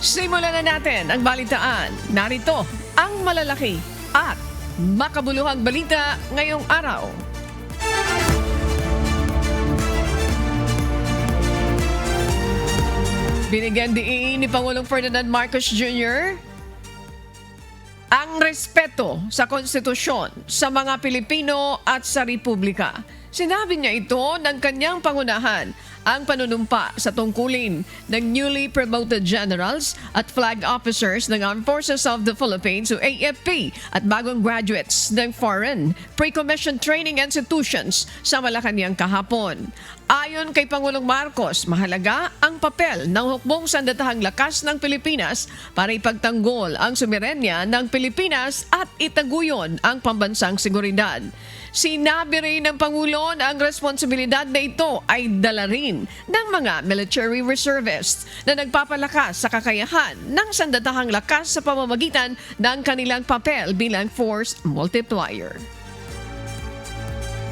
Simulan na natin ang balitaan. Narito ang malalaki at makabuluhang balita ngayong araw. Binigyan diin ni Pangulong Ferdinand Marcos Jr. ang respeto sa konstitusyon sa mga Pilipino at sa Republika. Sinabi niya ito ng kanyang pangunahan ang panunumpa sa tungkulin ng newly promoted generals at flag officers ng Armed Forces of the Philippines o AFP at bagong graduates ng Foreign Pre-Commissioned Training Institutions sa Malacanang kahapon. Ayon kay Pangulong Marcos, mahalaga ang papel ng hukbong sandatahang lakas ng Pilipinas para ipagtanggol ang sumerenya ng Pilipinas at itaguyon ang pambansang seguridad. Sinabi rin ng Pangulo na ang responsibilidad na ito ay dala rin ng mga military reservists na nagpapalakas sa kakayahan ng sandatahang lakas sa pamamagitan ng kanilang papel bilang force multiplier.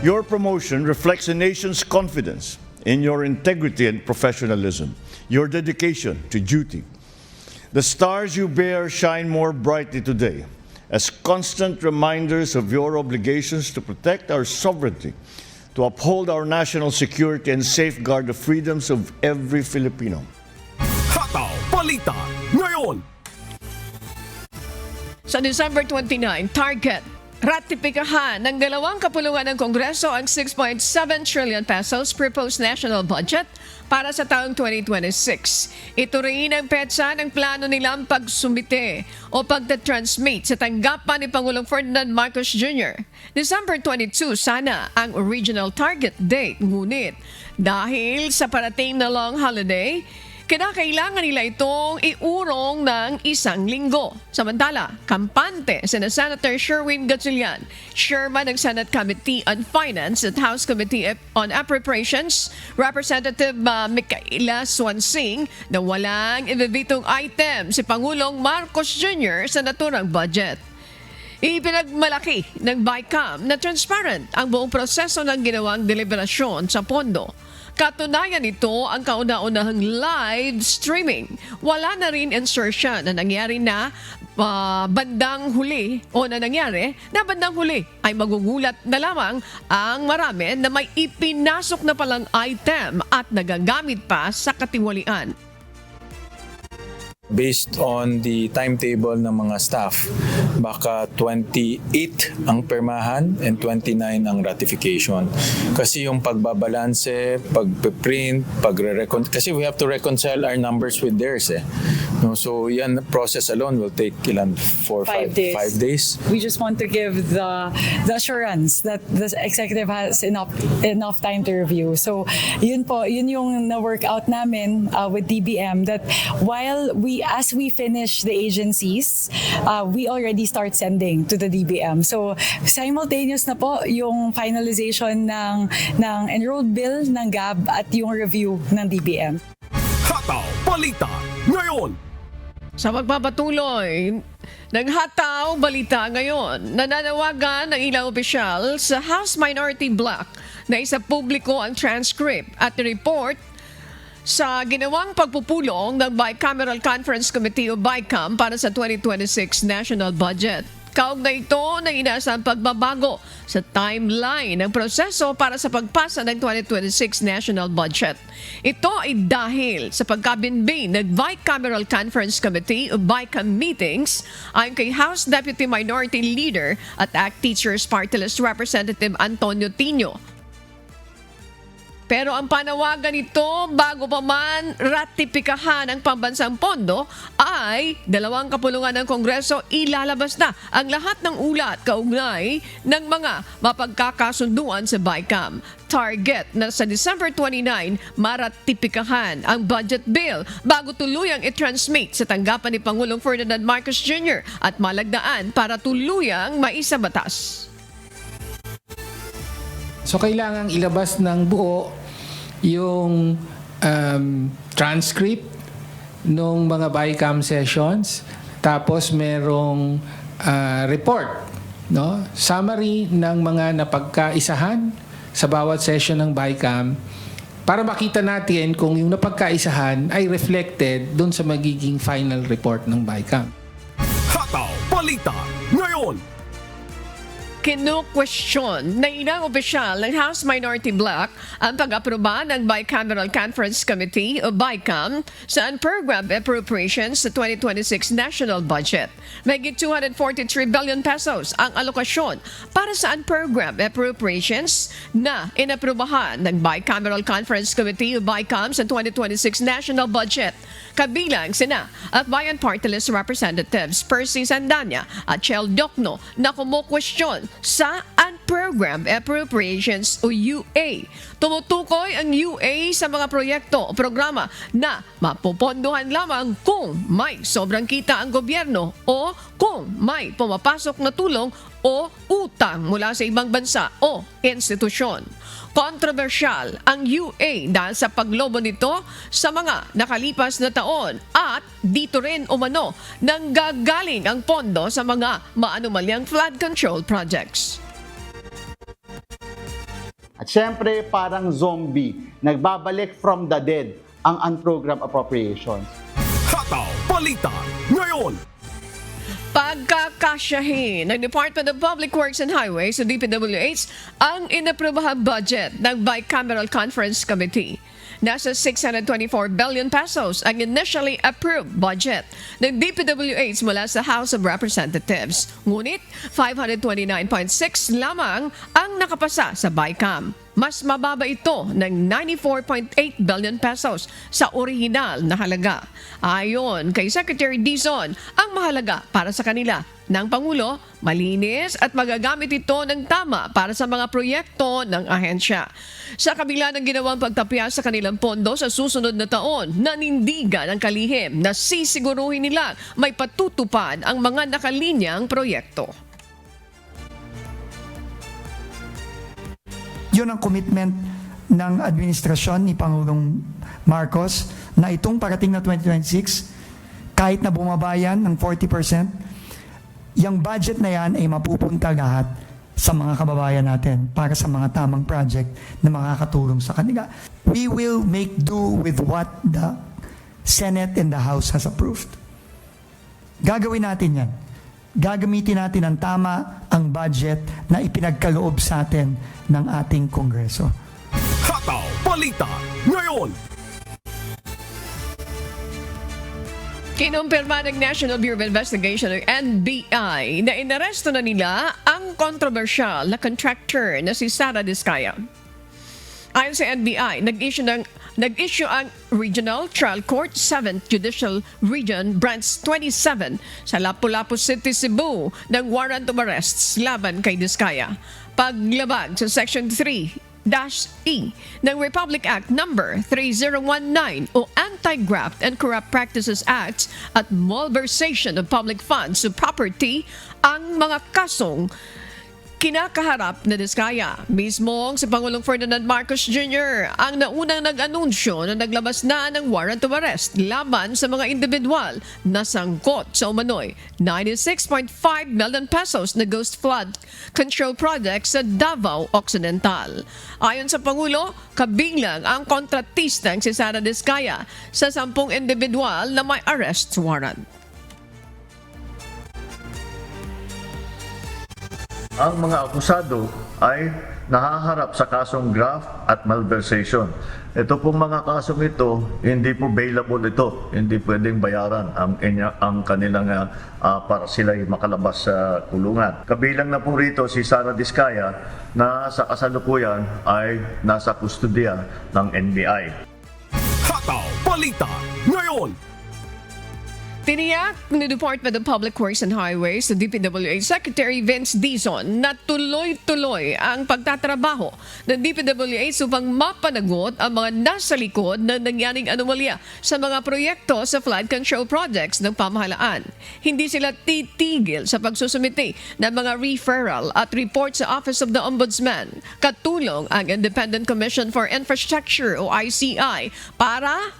Your promotion reflects the nation's confidence in your integrity and professionalism, your dedication to duty. The stars you bear shine more brightly today as constant reminders of your obligations to protect our sovereignty, to uphold our national security and safeguard the freedoms of every Filipino. Hataw Balita ngayon! Sa December 29, target ratipikahan ng dalawang kapulungan ng Kongreso ang 6.7 trillion pesos proposed national budget para sa taong 2026. Ito rin ang petsa ng plano nilang pagsumite o pagtatransmit sa tanggapan ni Pangulong Ferdinand Marcos Jr. December 22 sana ang original target date, ngunit dahil sa parating na long holiday, kinakailangan nila itong iurong ng isang linggo. Samantala, kampante sina Senator Sherwin Gatchalian, Chairman ng Senate Committee on Finance at House Committee on Appropriations, Representative Micaela Swansing, na walang ibibitong item si Pangulong Marcos Jr. sa naturang budget. Ipinagmalaki ng BICAM na transparent ang buong proseso ng ginawang deliberasyon sa pondo. Katunayan nito ang kauna-unahang live streaming. Wala na rin insertion na nangyari na bandang huli o na nangyari na bandang huli ay magugulat na lamang ang marami na may ipinasok na palang item at nagagamit pa sa katiwalian. Based on the timetable ng mga staff, baka 28 ang permahan and 29 ang ratification. Kasi yung pagbabalanse, pagpe-print, kasi we have to reconcile our numbers with theirs eh. No, so yan, process alone will take 5 days. We just want to give the assurance that the executive has enough time to review. So yun yung na-work out namin with DBM, that as we finish the agencies, we already start sending to the DBM. So simultaneous na po yung finalization ng enrolled bill ng GAB at yung review ng DBM. Hataw Balita ngayon! Sa pagpapatuloy ng Hataw Balita ngayon, nananawagan ng ilang opisyal sa House Minority Bloc na isa publiko ang transcript at report sa ginawang pagpupulong ng Bicameral Conference Committee o BICAM para sa 2026 National Budget. Kaugnay ito ng inaasahang pagbabago sa timeline ng proseso para sa pagpasa ng 2026 National Budget. Ito ay dahil sa pagkabinbin ng Bicameral Conference Committee o BICAM meetings ayon kay House Deputy Minority Leader at ACT Teachers Party List Representative Antonio Tino. Pero ang panawagan nito bago pa man ratipikahan ang pambansang pondo ay dalawang kapulungan ng Kongreso ilalabas na ang lahat ng ulat kaugnay ng mga mapagkakasunduan sa BICAM. Target na sa December 29 maratipikahan ang budget bill bago tuluyang i-transmit sa tanggapan ni Pangulong Ferdinand Marcos Jr. at malagdaan para tuluyang maisabatas. So kailangang ilabas ng buo yung transcript ng mga BICAM sessions, tapos merong report, no? Summary ng mga napagkaisahan sa bawat session ng BICAM para makita natin kung yung napagkaisahan ay reflected doon sa magiging final report ng BICAM. Hataw Balita ngayon. Kinu-question na ilang opisyal ng House Minority Bloc ang pag-aproba ng Bicameral Conference Committee o BICAM sa unprogrammed appropriations sa 2026 national budget. Mahigit 243 billion pesos ang alokasyon para sa unprogrammed appropriations na inaprubahan ng Bicameral Conference Committee o BICAM sa 2026 national budget. Kabilang sina Akbayan Party List Representatives Percy Sandanya at Chel Docno na kumukwestiyon sa Unprogrammed Appropriations o UA. Tumutukoy ang UA sa mga proyekto o programa na mapupondohan lamang kung may sobrang kita ang gobyerno o kung may pumapasok na tulong o utang mula sa ibang bansa o institusyon. Kontrobersyal ang UA dahil sa paglobo nito sa mga nakalipas na taon at dito rin umano nanggagaling ang pondo sa mga maanumalyang flood control projects. At syempre, parang zombie, nagbabalik from the dead ang unprogrammed appropriations. Hataw Balita ngayon. Pagkakasyahin ng Department of Public Works and Highways o DPWH ang inaprobahang budget ng Bicameral Conference Committee. Nasa 624 billion pesos ang initially approved budget ng DPWH mula sa House of Representatives. Ngunit 529.6 lamang ang nakapasa sa BICAM. Mas mababa ito ng 94.8 billion pesos sa orihinal na halaga. Ayon kay Secretary Dizon, ang mahalaga para sa kanila ng Pangulo, malinis at magagamit ito ng tama para sa mga proyekto ng ahensya. Sa kabila ng ginawang pagtapya sa kanilang pondo sa susunod na taon, nanindigan ang kalihim na sisiguruhin nila may patutupad ang mga nakalinyang proyekto. Yun ang commitment ng administrasyon ni Pangulong Marcos na itong parating na 2026, kahit na bumaba yan ng 40%, yung budget na yan ay mapupunta lahat sa mga kababayan natin para sa mga tamang project na makakatulong sa kanila. We will make do with what the Senate and the House has approved. Gagawin natin yan. Gagamitin natin ang tama ang budget na ipinagkaloob sa atin ng ating Kongreso. Hataw Balita ngayon. Kinumpirma ng National Bureau of Investigation o NBI na inaresto na nila ang kontrobersyal na contractor na si Sara Diskaya. Ayon sa NBI, nag-issue ang Regional Trial Court 7th Judicial Region Branch 27 sa Lapu-Lapu City, Cebu ng warrant of arrests laban kay Diskaya. Paglabag sa Section 3-E ng Republic Act No. 3019 o Anti-Graft and Corrupt Practices Act at malversation of public funds to property ang mga kasong kinakaharap na Diskaya. Mismong si Pangulong Ferdinand Marcos Jr. ang naunang nag-anunsyo na naglabas na ng warrant of arrest laban sa mga individual na sangkot sa umano'y 96.5 million pesos na ghost flood control project sa Davao Occidental. Ayon sa Pangulo, kabilang ang kontratistang si Sara Diskaya sa 10 individual na may arrest warrant. Ang mga akusado ay nahaharap sa kasong graft at malversation. Ito pong mga kasong ito, hindi po bailable ito. Hindi pwedeng bayaran ang kanilang para sila'y makalabas sa kulungan. Kabilang na po rito si Sara Diskaya na sa kasalukuyan ay nasa kustodiya ng NBI. Hataw Balita ngayon. Tiniyak ni Department of Public Works and Highways sa DPWH Secretary Vince Dizon na tuloy-tuloy ang pagtatrabaho ng DPWH upang mapanagot ang mga nasa likod na nangyaring anomalya sa mga proyekto sa flood control projects ng pamahalaan. Hindi sila titigil sa pagsusumite ng mga referral at report sa Office of the Ombudsman. Katulong ang Independent Commission for Infrastructure o ICI para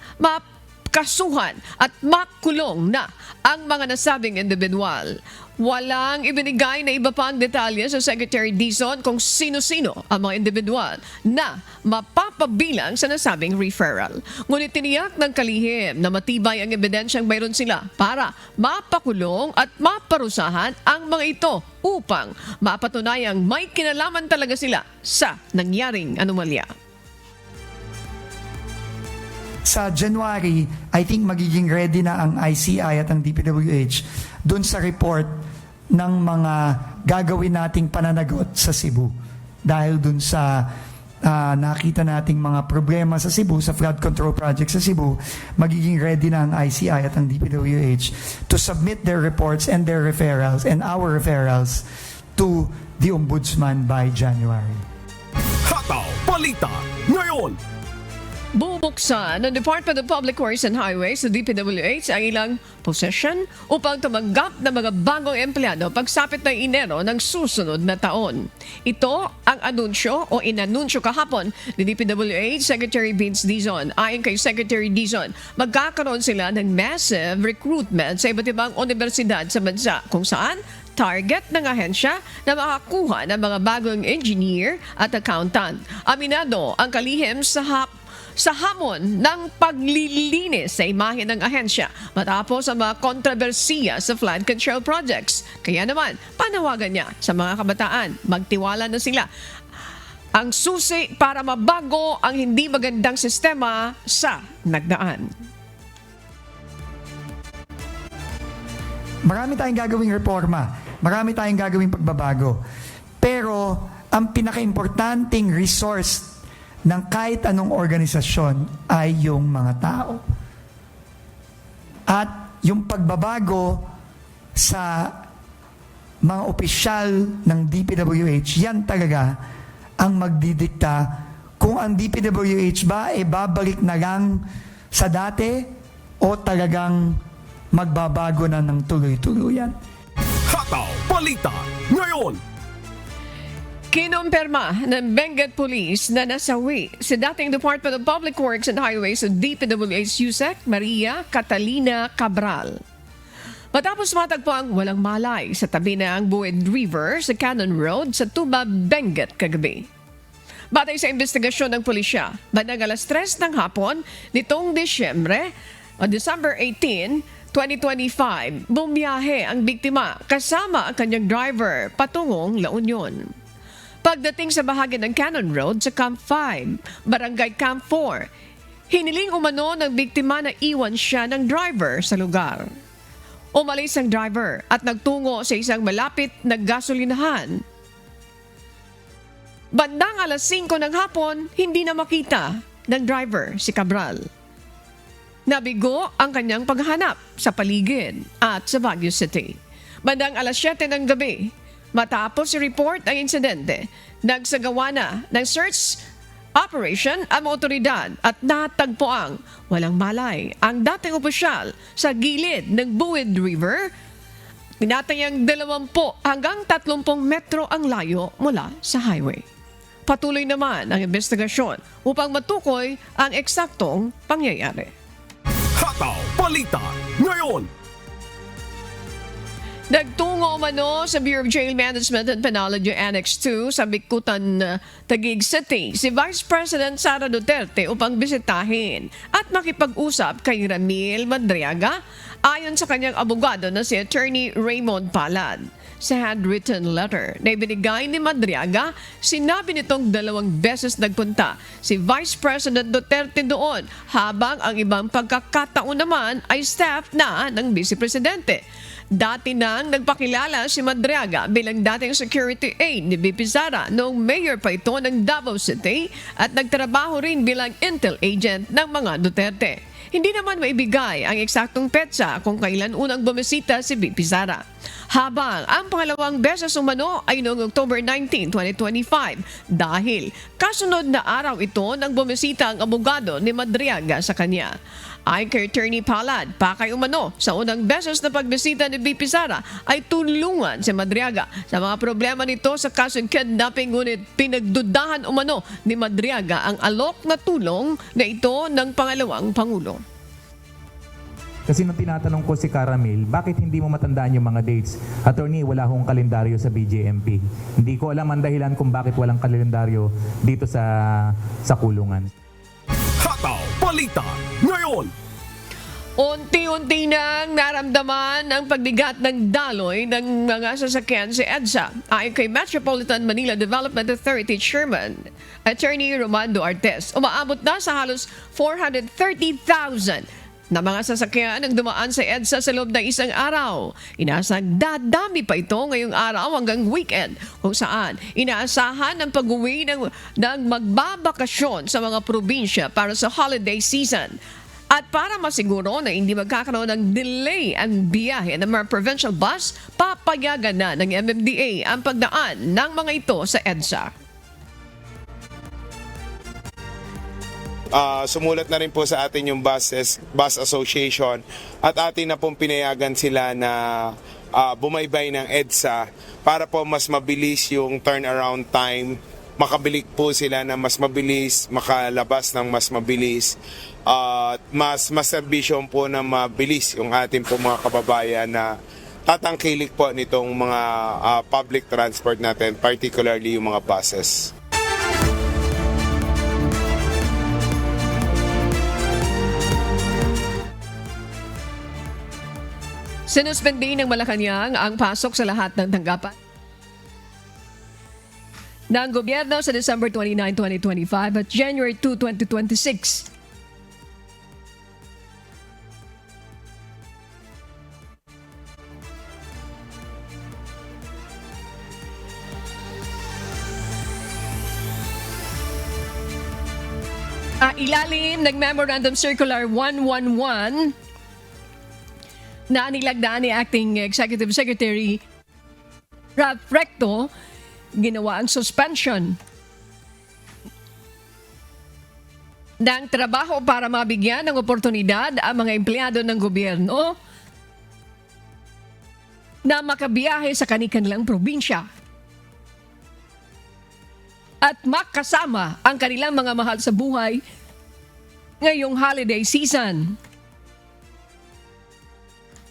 kasuhan at makulong na ang mga nasabing individual. Walang ibinigay na iba pang detalye sa Secretary Dizon kung sino-sino ang mga individual na mapapabilang sa nasabing referral. Ngunit tiniyak ng kalihim na matibay ang ebidensyang mayroon sila para mapakulong at maparusahan ang mga ito upang mapatunayang may kinalaman talaga sila sa nangyaring anomalya. Sa January, I think magiging ready na ang ICI at ang DPWH dun sa report ng mga gagawin nating pananagot sa Cebu. Dahil dun sa nakita nating mga problema sa Cebu, sa flood control project sa Cebu, magiging ready na ang ICI at ang DPWH to submit their reports and their referrals and our referrals to the Ombudsman by January. Hataw Balita ngayon. Bubuksan ng Department of Public Works and Highways sa DPWH ang ilang posisyon upang tumanggap ng mga bagong empleyado pagsapit ng Enero ng susunod na taon. Ito ang anunsyo o inanunsyo kahapon ni DPWH Secretary Vince Dizon. Ayon kay Secretary Dizon, magkakaroon sila ng massive recruitment sa iba't ibang universidad sa bansa kung saan target ng ahensya na makakuha ng mga bagong engineer at accountant. Aminado ang kalihim sa hamon ng paglilinis sa imahe ng ahensya matapos ang mga kontrobersiya sa flood control projects. Kaya naman, panawagan niya sa mga kabataan, magtiwala na sila. Ang susi para mabago ang hindi magandang sistema sa nagdaan. Marami tayong gagawing reforma, marami tayong gagawing pagbabago. Pero ang pinaka-importanting resource ng kahit anong organisasyon ay yung mga tao. At yung pagbabago sa mga opisyal ng DPWH, yan talaga ang magdidikta kung ang DPWH ba ay babalik na lang sa dati o talagang magbabago na ng tuloy-tuluyan. Hataw Balita ngayon. Kinumpirma ng Benguet Police na nasawi si dating Department of Public Works and Highways o DPWH USEC Maria Catalina Cabral. Matapos matagpuan walang malay sa tabi ng Buid River sa Cannon Road sa Tuba, Benguet kagabi. Batay sa investigasyon ng pulisya, bandang alas 3 ng hapon nitong December 18, 2025, bumiyahe ang biktima kasama ang kanyang driver patungong La Union. Pagdating sa bahagi ng Cannon Road sa Camp 5, Barangay Camp 4, hiniling umano ng biktima na iwan siya ng driver sa lugar. Umalis ang driver at nagtungo sa isang malapit na gasolinahan. Bandang alas 5 ng hapon, hindi na makita ng driver si Cabral. Nabigo ang kanyang paghahanap sa paligid at sa Baguio City. Bandang alas 7 ng gabi, matapos i-report ang insidente, nagsagawa na ng search operation ang mga otoridad at natagpuang walang malay ang dating opisyal sa gilid ng Buid River. Tinatayang 20 hanggang 30 metro ang layo mula sa highway. Patuloy naman ang investigasyon upang matukoy ang eksaktong pangyayari. Hataw Balita ngayon. Nagtungo umano sa Bureau of Jail Management and Penology Annex 2 sa Bikutan, Taguig City si Vice President Sara Duterte upang bisitahin at makipag-usap kay Ramil Madriaga ayon sa kanyang abogado na si Attorney Raymond Palad. Sa handwritten letter na ibinigay ni Madriaga, sinabi nitong 2 beses nagpunta si Vice President Duterte doon habang ang ibang pagkakataon naman ay staff na ng Vice Presidente. Dati nang nagpakilala si Madriaga bilang dating security aide ni VP Sara noong mayor pa ito ng Davao City at nagtrabaho rin bilang intel agent ng mga Duterte. Hindi naman maibigay ang eksaktong petsa kung kailan unang bumisita si VP Sara. Habang ang pangalawang beses umano ay noong October 19, 2025 dahil kasunod na araw ito nang bumisita ang abogado ni Madriaga sa kanya. Ay kay Attorney Palad, pakay umano sa unang beses na pagbisita ni VP Sara ay tulungan si Madriaga sa mga problema nito sa kasong kidnapping, ngunit pinagdudahan umano ni Madriaga ang alok na tulong na ito ng pangalawang Pangulo. Kasi nung tinatanong ko si Caramel, bakit hindi mo matandaan yung mga dates? Attorney, wala hong kalendaryo sa BJMP. Hindi ko alam ang dahilan kung bakit walang kalendaryo dito sa kulungan. Hataw Balita ngayon. Unti-unti nang naramdaman ang pagbigat ng daloy ng mga sasakyan si EDSA. Ayon kay Metropolitan Manila Development Authority Chairman, Attorney Romando Artes, umaabot na sa halos 430,000 na mga sasakyan ang dumaan sa EDSA sa loob ng isang araw. Inaasang dadami pa ito ngayong araw hanggang weekend, kung saan inaasahan ang pag-uwi ng magbabakasyon sa mga probinsya para sa holiday season. At para masiguro na hindi magkakaroon ng delay ang biyahe ng mga provincial bus, papayagan na ng MMDA ang pagdaan ng mga ito sa EDSA. Sumulat na rin po sa atin yung bus association at atin na pong pinayagan sila na bumaybay ng EDSA para po mas mabilis yung turnaround time, makabilik po sila na mas mabilis, makalabas ng mas mabilis, mas serbisyon po na mabilis yung ating po mga kababayan na tatangkilik po nitong mga public transport natin, particularly yung mga buses. Sinuspende ng Malacanang ang pasok sa lahat ng tanggapan ng gobyerno sa December 29, 2025 at January 2, 2026. Ilalim ng Memorandum Circular 111 na nilagdaan ni Acting Executive Secretary Ralph Recto, ginawa ang suspension ng trabaho para mabigyan ng oportunidad ang mga empleyado ng gobyerno na makabiyahe sa kanilang probinsya at makasama ang kanilang mga mahal sa buhay ngayong holiday season.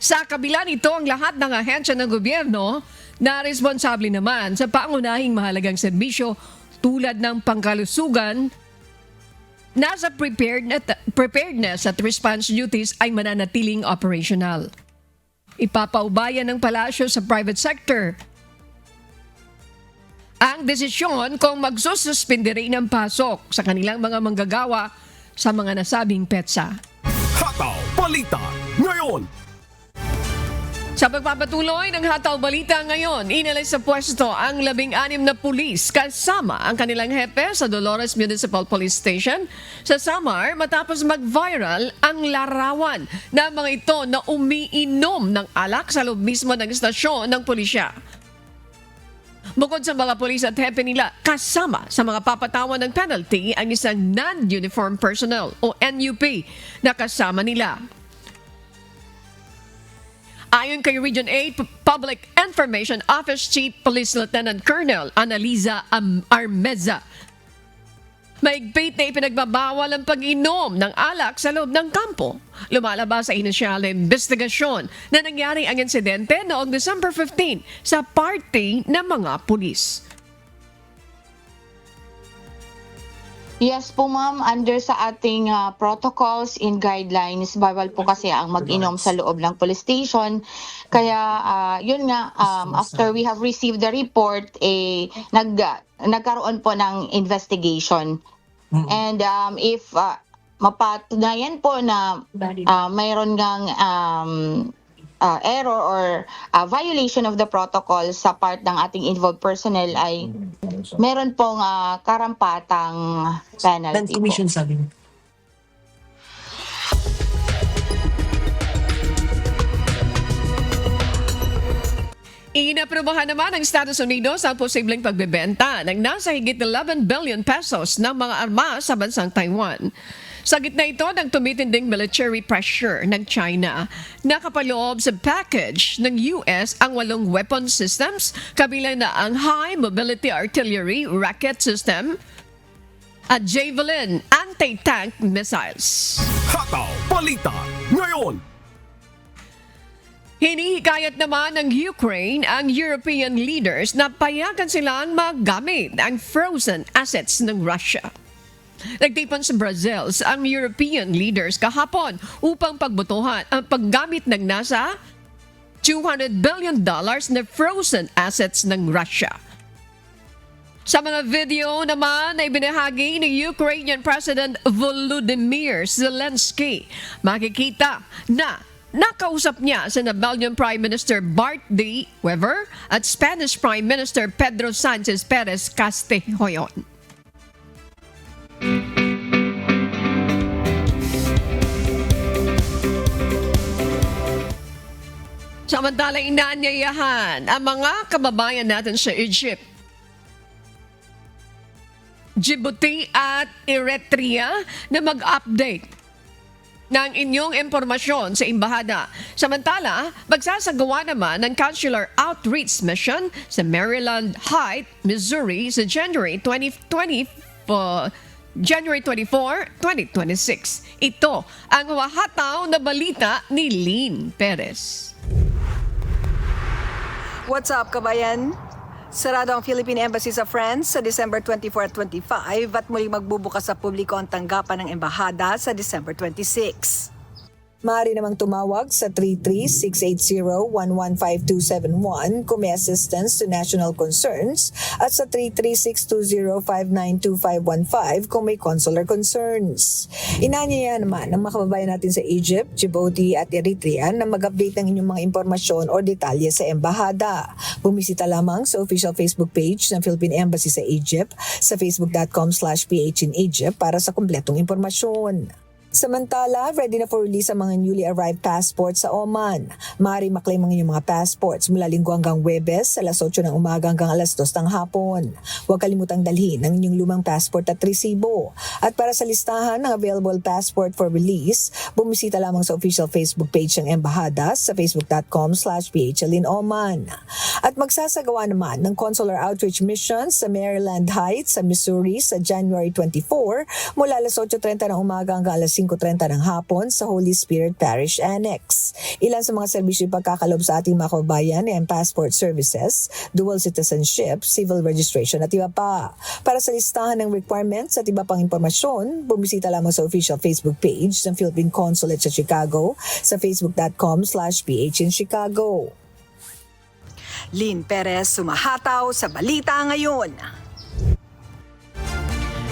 Sa kabila nito, ang lahat ng ahensya ng gobyerno na responsable naman sa pangunahing mahalagang serbisyo tulad ng pangkalusugan, nasa preparedness at response duties ay mananatiling operational. Ipapaubayan ng palasyo sa private sector ang desisyon kung magsususpinde rin ng pasok sa kanilang mga manggagawa sa mga nasabing petsa. Hataw Balita ngayon. Sa pagpapatuloy ng Hataw Balita ngayon, inalis sa pwesto ang 16 na pulis kasama ang kanilang hepe sa Dolores Municipal Police Station sa Samar matapos mag-viral ang larawan ng mga ito na umiinom ng alak sa loob mismo ng istasyon ng pulisya. Bukod sa mga pulis at hepe nila, kasama sa mga papatawan ng penalty ang isang non-uniform personnel o NUP na kasama nila. Ayon kay Region 8 Public Information Office Chief Police Lieutenant Colonel Analiza Armeza, mahigpit na ipinagbabawal ang pag-inom ng alak sa loob ng kampo. Lumalabas sa inisyal na investigasyon na nangyari ang insidente noong December 15 sa party ng mga pulis. Yes po ma'am, under sa ating protocols and guidelines, bawal po kasi ang mag-inom sa loob ng police station. Kaya yun nga, after we have received the report, nagkaroon po ng investigation. And if mapatunayan po na mayroon ngang error or violation of the protocol sa part ng ating involved personnel, ay meron pong karampatang penalty po. Inaprubahan naman ng Estados Unidos ang posibleng pagbebenta ng nasa higit 11 billion pesos ng mga armas sa bansang Taiwan. Sa gitna ito ng tumitinding military pressure ng China, nakapaloob sa package ng US ang 8 weapon systems, kabilang na ang High Mobility Artillery Rocket System at Javelin anti-tank missiles. Hataw Balita ngayon. Hinihikayat naman ng Ukraine ang European leaders na payagan silang magamit ang frozen assets ng Russia. Nagtipon sa Brazil ang European leaders kahapon upang pagbotohan ang paggamit ng nasa $200 billion na frozen assets ng Russia. Sa mga video naman na ibinahagi ni Ukrainian President Volodymyr Zelensky, makikita na nakausap niya si Belgian Prime Minister Bart de Wever at Spanish Prime Minister Pedro Sanchez Perez Castellon. Samantala, inaanyayahan ang mga kababayan natin sa Egypt, Djibouti at Eritrea na mag-update ng inyong impormasyon sa Embahada. Samantala, magsasagawa naman ng consular outreach mission sa Maryland Heights, Missouri sa January 24, 2026. Ito ang wahataw na balita ni Lynn Perez. What's up, kabayan? Sarado ang Philippine Embassy sa France sa December 24 at 25 at muling magbubukas sa publiko ang tanggapan ng embahada sa December 26. Maaari namang tumawag sa 33-680-115271 kung may assistance to national concerns at sa 33-620-592-515 kung may consular concerns. Inaanyaya naman ang mga kababayan natin sa Egypt, Djibouti at Eritrea na mag-update ng inyong mga impormasyon o detalye sa embahada. Bumisita lamang sa official Facebook page ng Philippine Embassy sa Egypt sa facebook.com/phinegypt para sa kumpletong impormasyon. Samantala, ready na for release ang mga newly arrived passports sa Oman. Maaari maklaim ang inyong mga passports mula Linggo hanggang Huwebes sa alas 8 ng umaga hanggang alas 2 ng hapon. Huwag kalimutang dalhin ang inyong lumang passport at resibo. At para sa listahan ng available passport for release, bumisita lamang sa official Facebook page ng Embahada sa facebook.com/phlinoman. At magsasagawa naman ng consular outreach mission sa Maryland Heights sa Missouri sa January 24 mula alas 8:30 ng umaga hanggang alas 5:30 ng hapon sa Holy Spirit Parish Annex. Ilan sa mga serbisyo ipagkakalob sa ating mga kababayan ay ang passport services, dual citizenship, civil registration at iba pa. Para sa listahan ng requirements at iba pang impormasyon, bumisita lamang sa official Facebook page ng Philippine Consulate sa Chicago sa facebook.com/phinchicago. Lynn Perez, sumahataw sa Balita Ngayon.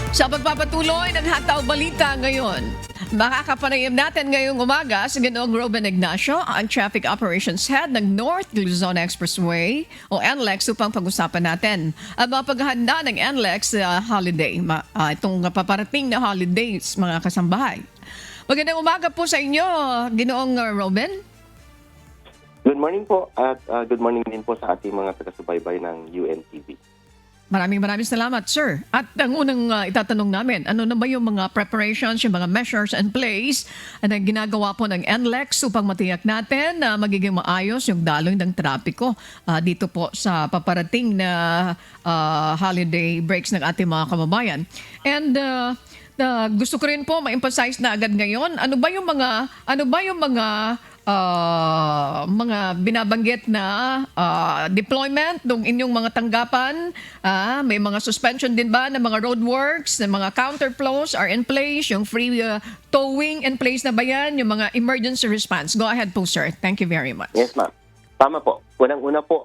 Sa pagpapatuloy ng Hataw Balita ngayon, makakapanayam natin ngayong umaga si Ginoong Robin Ignacio, ang Traffic Operations Head ng North Luzon Expressway o NLEX upang pag-usapan natin ang mga paghahanda ng NLEX holiday, itong paparating na holidays mga kasambahay. Magandang umaga po sa inyo, Ginoong Robin. Good morning po at good morning din po sa ating mga taga-subaybay ng UNTV. Maraming salamat, sir. At ang unang itatanong namin, ano na ba yung mga preparations, yung mga measures and place na ginagawa po ng NLEX upang matiyak natin na magiging maayos yung daloy ng trapiko dito po sa paparating na holiday breaks ng ating mga kababayan. And gusto ko rin po ma-emphasize na agad ngayon, ano ba yung mga binabanggit na deployment ng inyong mga tanggapan? May mga suspension din ba ng mga roadworks, ng mga counterflows are in place, yung free towing in place na ba yan, yung mga emergency response? Go ahead po, sir. Thank you very much. Yes, ma'am. Tama po. Unang-una po,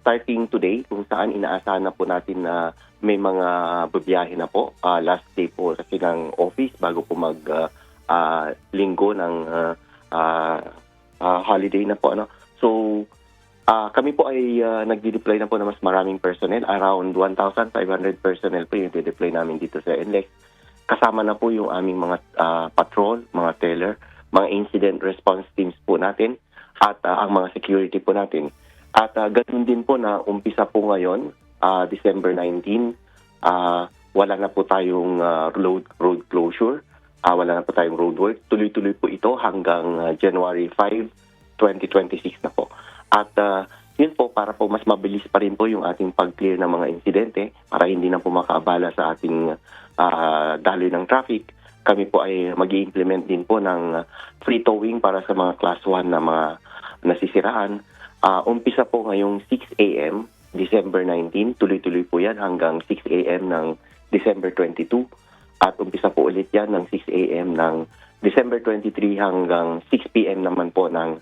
starting today, kung saan inaasahan na po natin na may mga bibiyahe na po. Last day po kasi ng office bago po linggo ng holiday na po. So, kami po ay nagdi-deploy na po na mas maraming personnel. Around 1,500 personnel po yung di-deploy namin dito sa NLEX. Kasama na po yung aming mga patrol, mga teller, mga incident response teams po natin at ang mga security po natin. At ganun din po na umpisa po ngayon, December 19, wala na po tayong road closure. Wala na po tayong roadwork. Tuloy-tuloy po ito hanggang January 5, 2026 na po. At yun po, para po mas mabilis pa rin po yung ating pag-clear ng mga insidente para hindi na po makaabala sa ating daloy ng traffic. Kami po ay mag-i-implement din po ng free towing para sa mga class 1 na mga nasisiraan. Umpisa po ngayong 6 a.m. December 19, tuloy-tuloy po yan hanggang 6 a.m. ng December 22. At umpisa po ulit yan ng 6 a.m. ng December 23 hanggang 6 p.m. naman po ng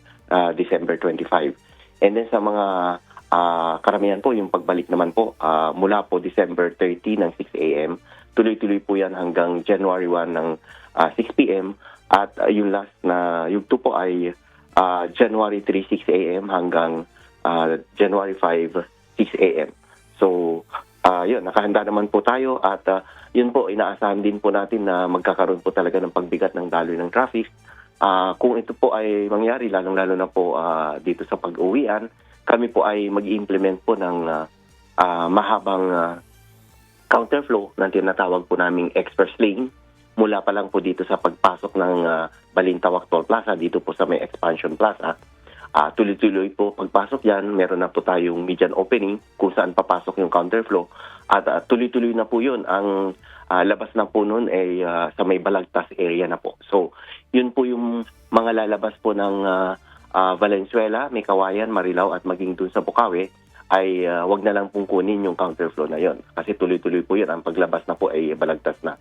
December 25. And then sa mga karamihan po, yung pagbalik naman po, mula po December 30 ng 6 a.m., tuloy-tuloy po yan hanggang January 1 ng 6 p.m. At yung last na yugto po ay January 3, 6 a.m. hanggang January 5, 6 a.m. So, yun, nakahanda naman po tayo at yun po, inaasahan din po natin na magkakaroon po talaga ng pagbigat ng daloy ng traffic. Kung ito po ay mangyari, lalong-lalo na po dito sa pag-uwian, kami po ay mag-implement po ng mahabang counterflow na tinatawag po naming express lane mula pa lang po dito sa pagpasok ng Balintawak Toll Plaza, dito po sa may Expansion Plaza. Tuloy-tuloy po pagpasok yan, meron na po tayong median opening kung saan papasok yung counterflow at tuloy-tuloy na po yun. Ang labas na po nun ay sa may Balagtas area na po. So, yun po yung mga lalabas po ng Valenzuela, may Kawayan, Marilao at maging dun sa Bukawi ay wag na lang pong kunin yung counterflow na yon kasi tuloy-tuloy po yun. Ang paglabas na po ay Balagtas na.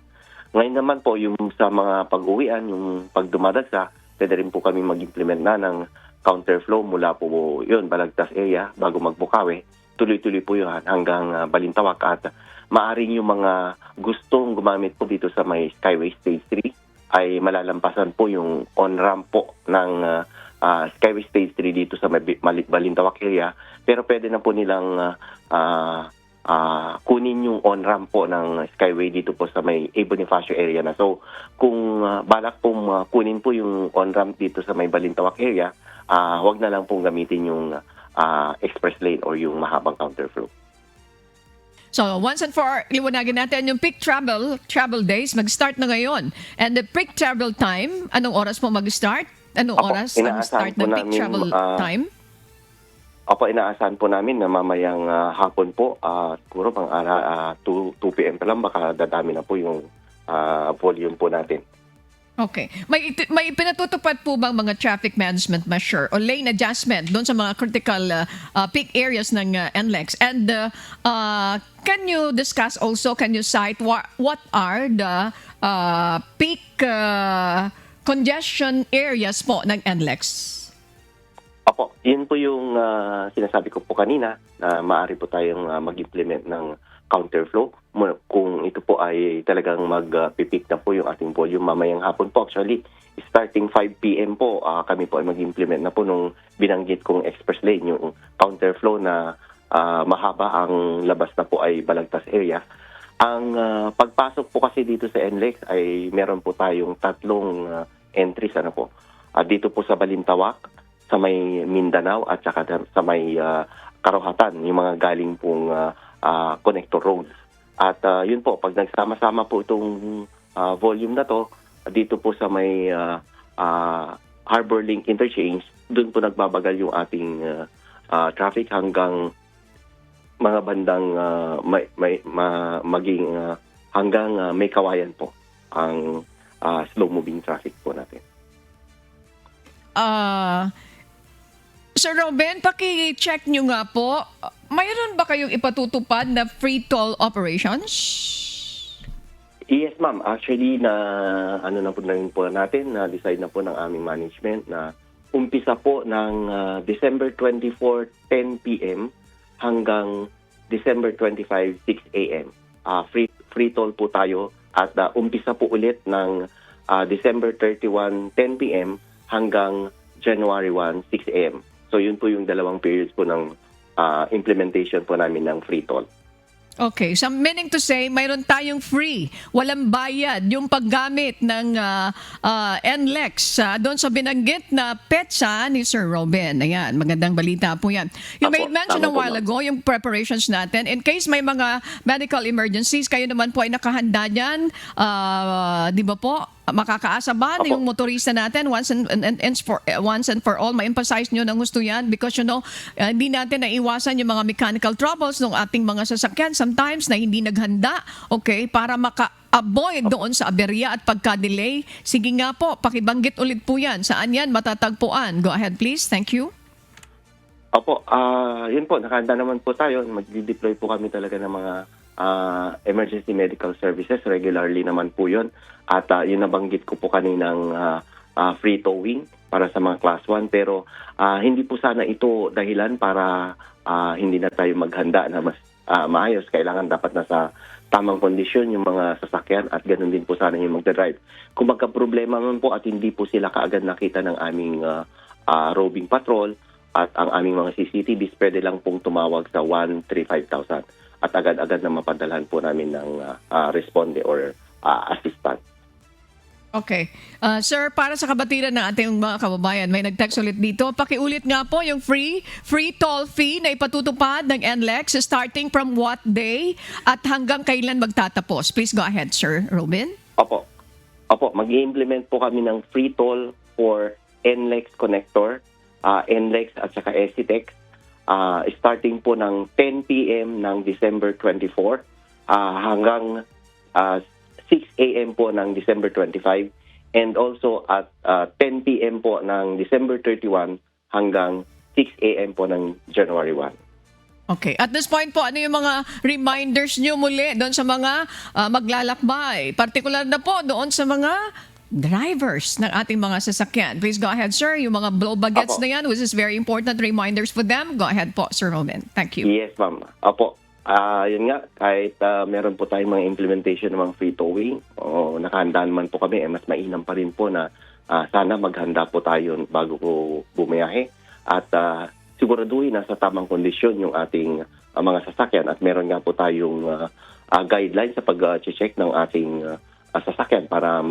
Ngayon naman po yung sa mga pag-uwian, yung pagdumadagsa, pwede rin po kami mag-implement na ng counterflow mula po yun, Balagtas area bago magbukawi. Tuloy-tuloy po yun hanggang Balintawak at maaring yung mga gustong gumamit po dito sa may Skyway Stage 3 ay malalampasan po yung on-ramp po ng Skyway Stage 3 dito sa may Balintawak area. Pero pwede na po nilang kunin yung on-ramp po ng Skyway dito po sa may A. Bonifacio area na. So, kung balak pong kunin po yung on-ramp dito sa may Balintawak area, wag na lang pong gamitin yung express lane or yung mahabang counterflow. So, once and for all, liwanagin natin yung peak travel days, mag-start na ngayon. And the peak travel time, anong oras po mag-start? Anong oras ang start ng peak travel time? Opo, inaasahan po namin na mamayang hapon po, siguro pang 2 p.m. pa lang, baka dadami na po yung volume po natin. Okay. May pinatutupad po bang mga traffic management measure o lane adjustment doon sa mga critical peak areas ng NLEX? And can you discuss also, can you cite what are the peak congestion areas po ng NLEX? Opo, yun po yung sinasabi ko po kanina na maaari po tayong mag-implement ng counterflow kung ito po ay talagang mag-pick na po yung ating volume mamayang hapon po. Actually, starting 5 p.m. po, kami po ay mag-implement na po nung binanggit kong express lane, yung counterflow na mahaba ang labas na po ay Balagtas area. Ang pagpasok po kasi dito sa NLEX ay meron po tayong 3 entries po. Dito po sa Balintawak, sa may Mindanao at saka sa may Karohatan, yung mga galing pong connector roads. At yun po, pag nagsama-sama po itong volume na to, dito po sa may Harbor Link Interchange, doon po nagbabagal yung ating traffic hanggang mga bandang maging hanggang may Kawayan po ang slow-moving traffic po natin. Sir Robin, paki-check nyo nga po, mayroon ba kayong ipatutupad na free toll operations? Yes, ma'am. Actually, na rin po natin, na-decide na po ng aming management na umpisa po ng December 24, 10 p.m. hanggang December 25, 6 a.m. Free toll po tayo at umpisa po ulit ng December 31, 10 p.m. hanggang January 1, 6 a.m. So yun po yung dalawang periods po ng implementation po namin ng free toll. Okay, so meaning to say, mayroon tayong free, walang bayad yung paggamit ng NLEX doon sa binanggit na petsa ni Sir Robin. Ayan, magandang balita po yan. You made mention a while ago yung preparations natin. In case may mga medical emergencies, kayo naman po ay nakahanda dyan. Di ba po? Makakaasa ba na yung motorista natin once and for all? Ma-emphasize nyo ng gusto yan because hindi natin naiwasan yung mga mechanical troubles ng ating mga sasakyan sometimes na hindi naghanda, okay, para maka-avoid doon sa aberya at pagka-delay. Sige nga po, pakibanggit ulit po yan. Saan yan matatagpuan? Go ahead please. Thank you. Opo, yun po, nakahanda naman po tayo. Mag-deploy po kami talaga ng mga emergency medical services. Regularly naman po yun. At yun nabanggit ko po kaninang free towing para sa mga class 1. Pero hindi po sana ito dahilan para hindi na tayo maghanda na mas maayos. Kailangan dapat nasa tamang kondisyon yung mga sasakyan at ganun din po sana yung magdadrive. Kung magka-problema man po at hindi po sila kaagad nakita ng aming roving patrol, at ang aming mga CCTVs, pwede lang pong tumawag sa 135,000 at agad-agad na mapadalhan po namin ng responde or assistant. Okay. Sir, para sa kabatiran ng ating mga kababayan, may nag-text ulit dito. Pakiulit nga po yung free toll fee na ipatutupad ng NLEX starting from what day at hanggang kailan magtatapos. Please go ahead, Sir Robin. Opo, mag-i-implement po kami ng free toll for NLEX connector, NLEX at saka SCTEX starting po ng 10 p.m. ng December 24 hanggang 6 a.m. po ng December 25 and also at 10 p.m. po ng December 31 hanggang 6 a.m. po ng January 1. Okay. At this point po, ano yung mga reminders nyo muli doon sa mga maglalakbay? Particular na po doon sa mga drivers ng ating mga sasakyan. Please go ahead, sir. Yung mga blow baguettes na yan, which is very important reminders for them. Go ahead po, Sir Roman. Thank you. Yes, ma'am. Opo. Yun nga, kahit meron po tayong mga implementation ng mga free towing, nakahanda naman po kami, mas mainam pa rin po na sana maghanda po tayo bago po bumiyahe. At siguraduhin na sa tamang kondisyon yung ating mga sasakyan. At meron nga po tayong guidelines sa pag-check ng ating sasakyan para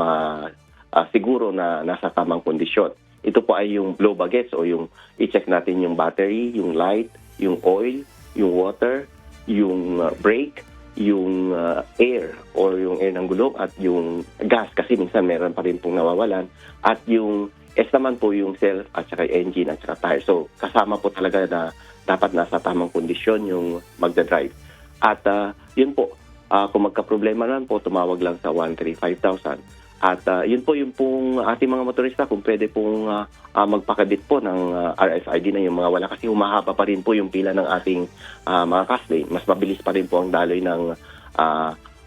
siguro na nasa tamang kondisyon. Ito po ay yung blow baguettes o yung i-check natin yung battery, yung light, yung oil, yung water, yung brake, yung air or yung air ng gulong at yung gas kasi minsan meron pa rin pong nawawalan at yung S naman po yung self at saka engine at saka tire. So kasama po talaga na dapat nasa tamang kondisyon yung magdadrive. At yun po, kung magka-problema naman po, tumawag lang sa 135,000. At yun po yung pong ating mga motorista kung pwede pong magpakabit po ng RFID na yung mga wala kasi humahaba pa rin po yung pila ng ating mga fast lane. Mas mabilis pa rin po ang daloy ng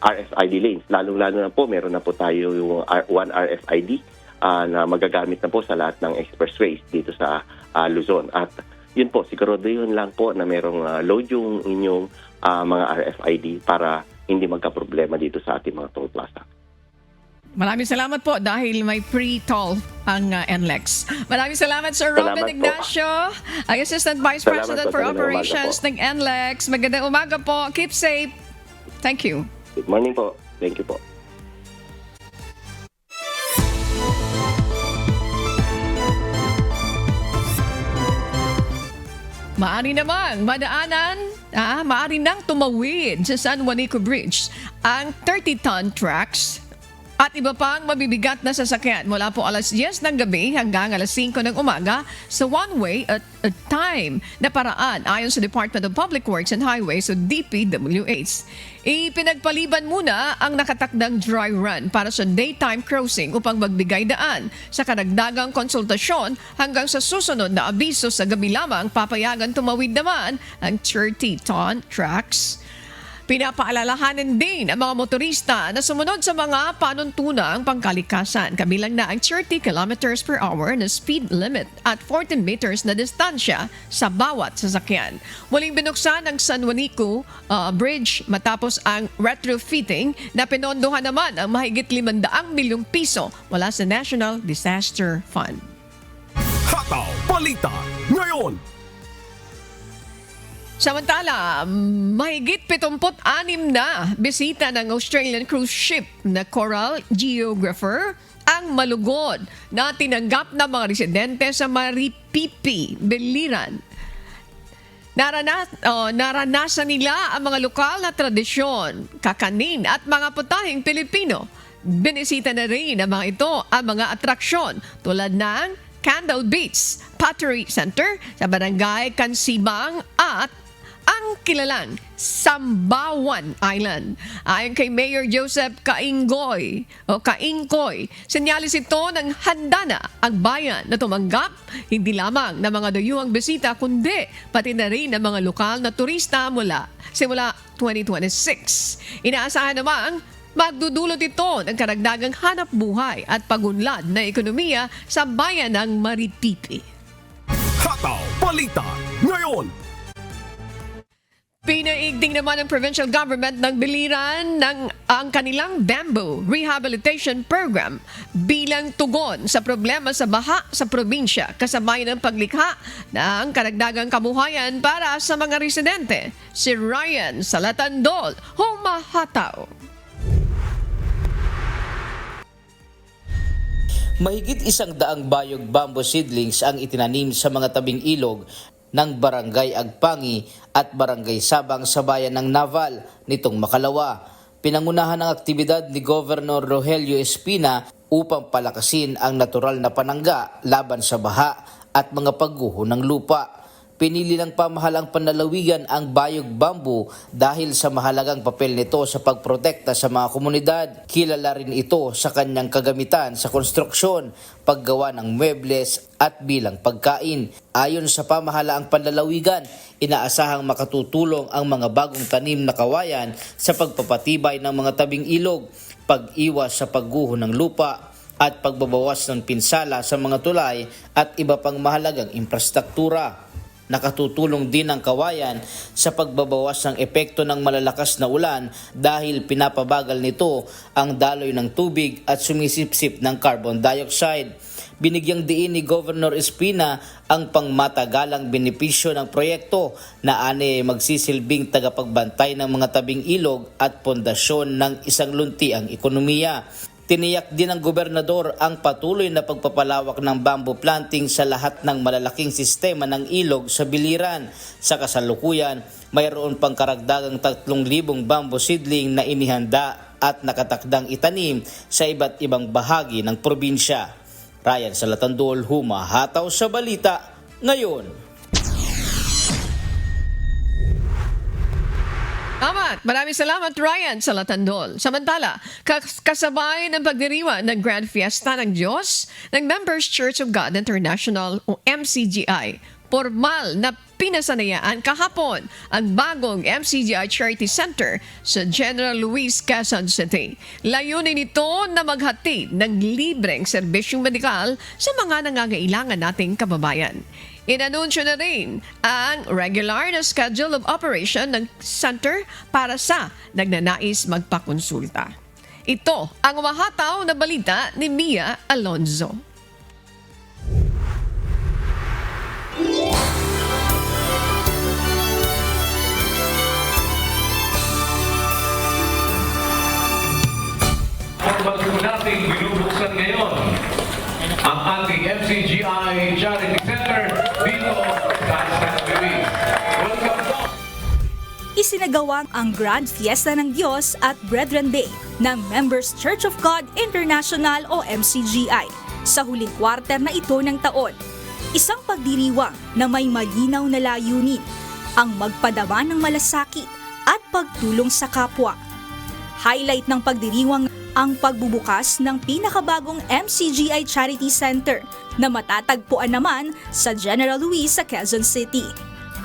RFID lanes. Lalo-lalo na po, meron na po tayo yung one RFID na magagamit na po sa lahat ng expressways dito sa Luzon. At yun po, sigurado yun lang po na merong load yung inyong mga RFID para hindi magka-problema dito sa ating mga toll plaza. Maraming salamat po dahil may pre-toll ang NLEX. Maraming salamat, Sir Robin Ignacio, ang Assistant Vice President for Operations ng NLEX. Magandang umaga po. Keep safe. Thank you. Good morning po. Thank you po. Maari namang maari nang tumawid sa San Juanico Bridge ang 30-ton trucks at iba pang mabibigat na sasakyan mula po alas 10 ng gabi hanggang alas 5 ng umaga sa one-way at a time na paraan ayon sa Department of Public Works and Highways o DPWH. Ipinagpaliban muna ang nakatakdang dry run para sa daytime crossing upang magbigay daan sa karagdagang konsultasyon hanggang sa susunod na abiso sa gabi lamang papayagan tumawid naman ang 30-ton trucks. Pinapaalalahanan din ang mga motorista na sumunod sa mga panuntunang pangkalikasan, kabilang na ang 30 kilometers per hour na speed limit at 14 meters na distansya sa bawat sasakyan. Muling binuksan ang San Juanico Bridge matapos ang retrofitting na pinondohan naman ang mahigit 500 milyong piso mula sa National Disaster Fund. Hataw Balita ngayon. Samantala, mahigit 76 na bisita ng Australian cruise ship na Coral Geographer ang malugod na tinanggap ng mga residente sa Maripipi, Biliran. Naranasan nila ang mga lokal na tradisyon, kakanin at mga putahing Pilipino. Binisita na rin ng mga ito ang mga atraksyon tulad ng Candle Beach Pottery Center sa Barangay Kansibang at ang ang kilalang Sambawan Island. Ayon kay Mayor Joseph Kaingkoy, senyalis ito ng handa na ang bayan na tumanggap hindi lamang ng mga dayuhang bisita kundi pati na rin ng mga lokal na turista simula 2026. Inaasahan namang magdudulot ito ng karagdagang hanap buhay at pagunlad na ekonomiya sa bayan ng Marititi. Hataw Balita ngayon. Pinaigting naman ng provincial government ng Biliran ang kanilang bamboo rehabilitation program bilang tugon sa problema sa baha sa probinsya kasabay ng paglikha ng karagdagang kabuhayan para sa mga residente. Si Ryan Salatandol, humahataw. Mahigit 100 bayog bamboo seedlings ang itinanim sa mga tabing ilog ng Barangay Agpangi at Barangay Sabang sa bayan ng Naval nitong Makalawa. Pinangunahan ng aktibidad ni Governor Rogelio Espina upang palakasin ang natural na panangga laban sa baha at mga pagguho ng lupa. Pinili ng pamahalang panlalawigan ang bayog bamboo dahil sa mahalagang papel nito sa pagprotekta sa mga komunidad. Kilala rin ito sa kanyang kagamitan sa konstruksyon, paggawa ng muebles at bilang pagkain. Ayon sa pamahalaang panlalawigan, inaasahang makatutulong ang mga bagong tanim na kawayan sa pagpapatibay ng mga tabing ilog, pag-iwas sa pagguho ng lupa at pagbabawas ng pinsala sa mga tulay at iba pang mahalagang infrastruktura. Nakatutulong din ang kawayan sa pagbabawas ng epekto ng malalakas na ulan dahil pinapabagal nito ang daloy ng tubig at sumisipsip ng carbon dioxide. Binigyang diin ni Governor Espina ang pangmatagalang benepisyo ng proyekto na ani magsisilbing tagapagbantay ng mga tabing ilog at pundasyon ng isang luntiang ekonomiya. Tiniyak din ng gobernador ang patuloy na pagpapalawak ng bamboo planting sa lahat ng malalaking sistema ng ilog sa Biliran. Sa kasalukuyan, mayroon pang karagdagang 3,000 bamboo seedling na inihanda at nakatakdang itanim sa iba't ibang bahagi ng probinsya. Ryan Salatandol, humahataw sa balita ngayon. Maraming salamat Ryan Salatandol. Samantala, kasabay ng pagdiriwang ng Grand Fiesta ng Diyos ng Members Church of God International o MCGI, formal na pinasanayaan kahapon ang bagong MCGI Charity Center sa General Luis, Quezon City. Layunin nito na maghatid ng libreng serbisyong medikal sa mga nangangailangan nating kababayan. Inanunsyo na rin ang regular na schedule of operation ng center para sa nagnanais magpakonsulta. Ito ang umahataw na balita ni Mia Alonzo. At bago nating binubuksan ngayon ang ating MCGI Charity Center dito sa San Luis. Welcome po! Isinagawa ang Grand Fiesta ng Diyos at Brethren Day ng Members Church of God International o MCGI sa huling quarter na ito ng taon. Isang pagdiriwang na may malinaw na layunin, ang magpadama ng malasakit at pagtulong sa kapwa. Highlight ng pagdiriwang ang pagbubukas ng pinakabagong MCGI Charity Center na matatagpuan naman sa General Luis sa Quezon City.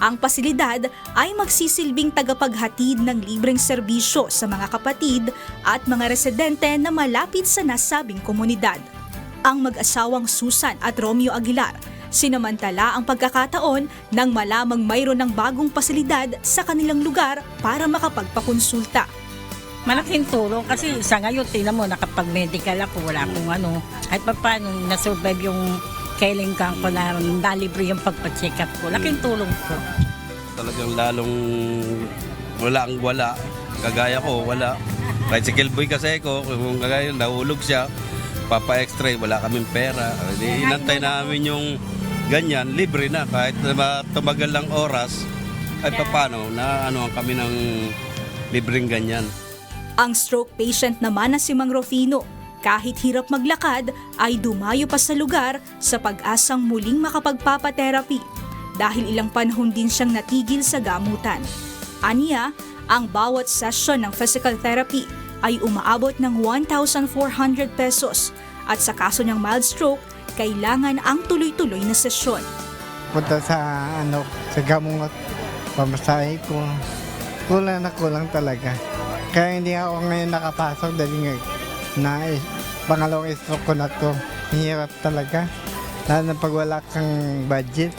Ang pasilidad ay magsisilbing tagapaghatid ng libreng serbisyo sa mga kapatid at mga residente na malapit sa nasabing komunidad. Ang mag-asawang Susan at Romeo Aguilar sinamantala ang pagkakataon nang malamang mayroon ng bagong pasilidad sa kanilang lugar para makapagpakonsulta. Malaking tulong kasi sa ngayon, tingnan mo, nakapag-medical ako, wala akong kahit pa paano, nasurvive yung kailangan ko na nalibre yung pagpa-check up ko. Laking tulong ko. Talagang lalong wala. Kagaya ko, wala. Bicycle boy kasi ko, kung kagaya nahulog siya, papa-extra, wala kaming pera. Inantay namin yung ganyan, libre na, kahit tumagal lang oras, kahit pa paano, na kami ng libreng ganyan. Ang stroke patient naman na si Mang Rufino, kahit hirap maglakad, ay dumayo pa sa lugar sa pag-asang muling makapagpapatherapy dahil ilang panahon din siyang natigil sa gamutan. Aniya, ang bawat session ng physical therapy ay umaabot ng 1,400 pesos at sa kaso ng mild stroke, kailangan ang tuloy-tuloy na sesyon. Punta sa sa gamot, pamasahe ko. Kulang na kulang talaga. Kaya hindi ako ngayon nakapasok dahil pangalawang stroke ko na to. Hirap talaga. Lalo na pag wala kang budget.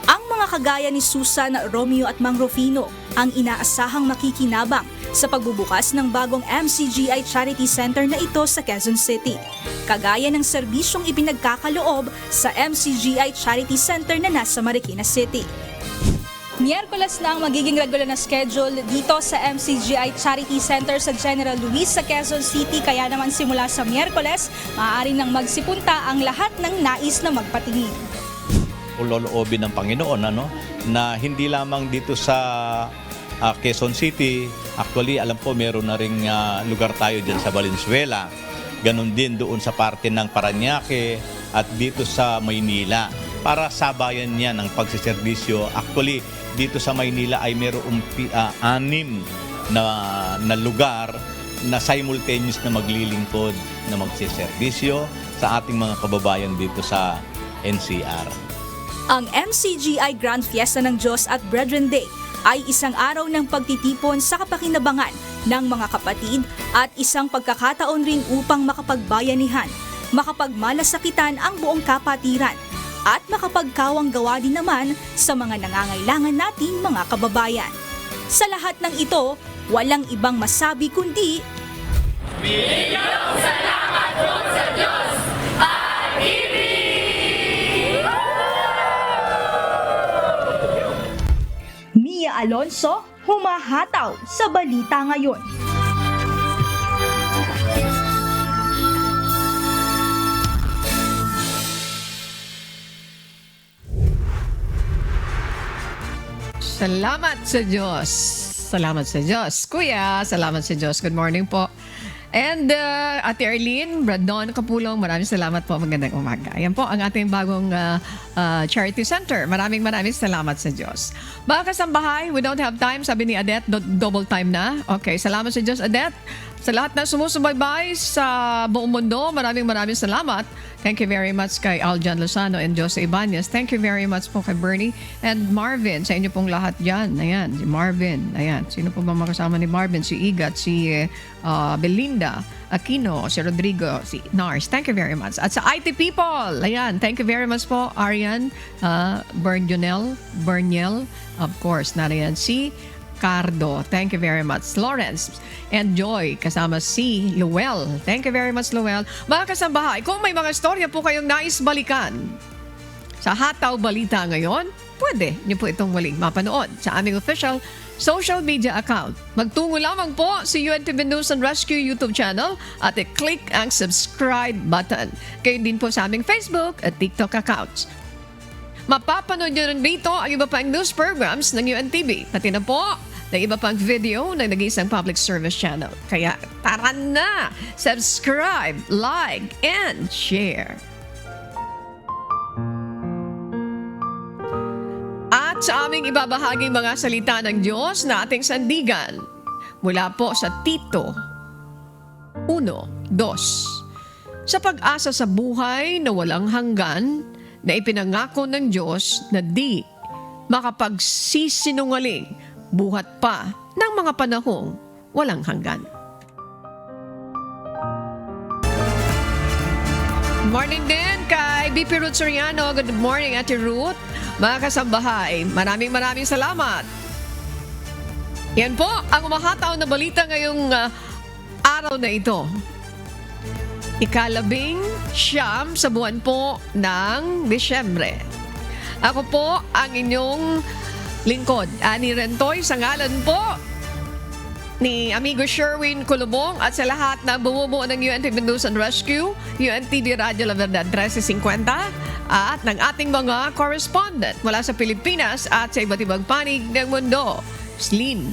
Ang mga kagaya ni Susan, Romeo at Mang Rufino ang inaasahang makikinabang sa pagbubukas ng bagong MCGI Charity Center na ito sa Quezon City. Kagaya ng serbisyong ipinagkakaloob sa MCGI Charity Center na nasa Marikina City. Miyerkules na ang magiging regular na schedule dito sa MCGI Charity Center sa General Luis sa Quezon City, kaya naman simula sa Miyerkules, maaari nang magsipunta ang lahat ng nais na magpatingin. Uloloobin ng Panginoon na hindi lamang dito sa Quezon City, actually alam po meron na ring lugar tayo dyan sa Valenzuela, ganun din doon sa parte ng Parañaque at dito sa Maynila para sabayan niya ng pagsiservisyo. Actually dito sa Maynila ay mayroong 6 na lugar na simultaneous na maglilingkod na magsiservisyo sa ating mga kababayan dito sa NCR. Ang MCGI Grand Fiesta ng Diyos at Brethren Day ay isang araw ng pagtitipon sa kapakinabangan ng mga kapatid at isang pagkakataon rin upang makapagbayanihan, makapagmalasakitan ang buong kapatiran at makapagkawang gawa din naman sa mga nangangailangan nating mga kababayan. Sa lahat ng ito, walang ibang masabi kundi Bigyan salamat po sa Diyos at ibig! Mia Alonso, humahataw sa balita ngayon. Salamat sa Diyos. Salamat sa Diyos. Kuya, salamat sa Diyos. Good morning po. And Ate Arlene, Bradon Kapulong, maraming salamat po. Magandang umaga. Ayan po ang ating bagong charity center. Maraming salamat sa Diyos. Mga kasambahay, we don't have time. Sabi ni Adet, double time na. Okay, salamat sa Diyos, Adet. Sa lahat na sumusubaybay sa buong mundo, maraming salamat. Thank you very much kay Aljan Lozano and Jose Ibanez. Thank you very much po kay Bernie and Marvin. Sa inyo pong lahat dyan. Ayan, si Marvin. Ayan, sino po ba makasama ni Marvin? Si Igat, si Belinda Aquino, si Rodrigo, si Nars. Thank you very much. At sa IT people, ayan, thank you very much po, Arian, Berniel, of course, nariyan si Cardo. Thank you very much. Lawrence and Joy, kasama si Luel. Thank you very much, Luel. Mga kasambahay, kung may mga storya po kayong nais balikan sa Hataw Balita ngayon, pwede niyo po itong muling mapanood sa aming official social media account. Magtungo lamang po sa UNTV News and Rescue YouTube channel at i-click ang subscribe button. Kayo din po sa aming Facebook at TikTok accounts. Mapapanood nyo rin dito ang iba pang news programs ng UNTV, pati na po na iba pang video ng nag-iisang public service channel. Kaya tara na! Subscribe, like, and share. At sa aming ibabahaging mga salita ng Diyos na ating sandigan, mula po sa Tito 1:2. Sa pag-asa sa buhay na walang hanggan, na ipinangako ng Diyos na di makapagsisinungaling buhat pa ng mga panahong walang hanggan. Morning din kay BP Ruth Soriano. Good morning, Ate Ruth. Mga kasambahay, maraming salamat. Yan po ang umahataw na balita ngayong araw na ito. Ika-19 sa buwan po ng Disyembre. Ako po ang inyong lingkod, Annie Rentoy, sa ngalan po ni amigo Sherwin Kulubong at sa lahat na bumubuo ng UNTV News and Rescue, UNTV Radio La Verdad 1350 at ng ating mga correspondent mula sa Pilipinas at sa iba't ibang panig ng mundo. Slyn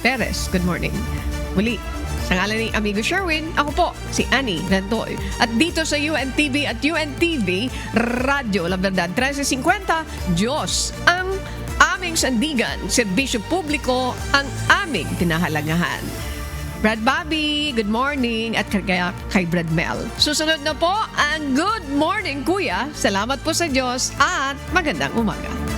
Perez, good morning. Muli, sa ngalan ni amigo Sherwin, ako po si Annie Rentoy. At dito sa UNTV at UNTV Radio La Verdad 1350, Diyos ang aming aming sandigan, serbisyo publiko ang aming pinahalagahan. Brad Bobby, good morning, at kay Brad Mel. Susunod na po ang Good Morning Kuya. Salamat po sa Diyos at magandang umaga.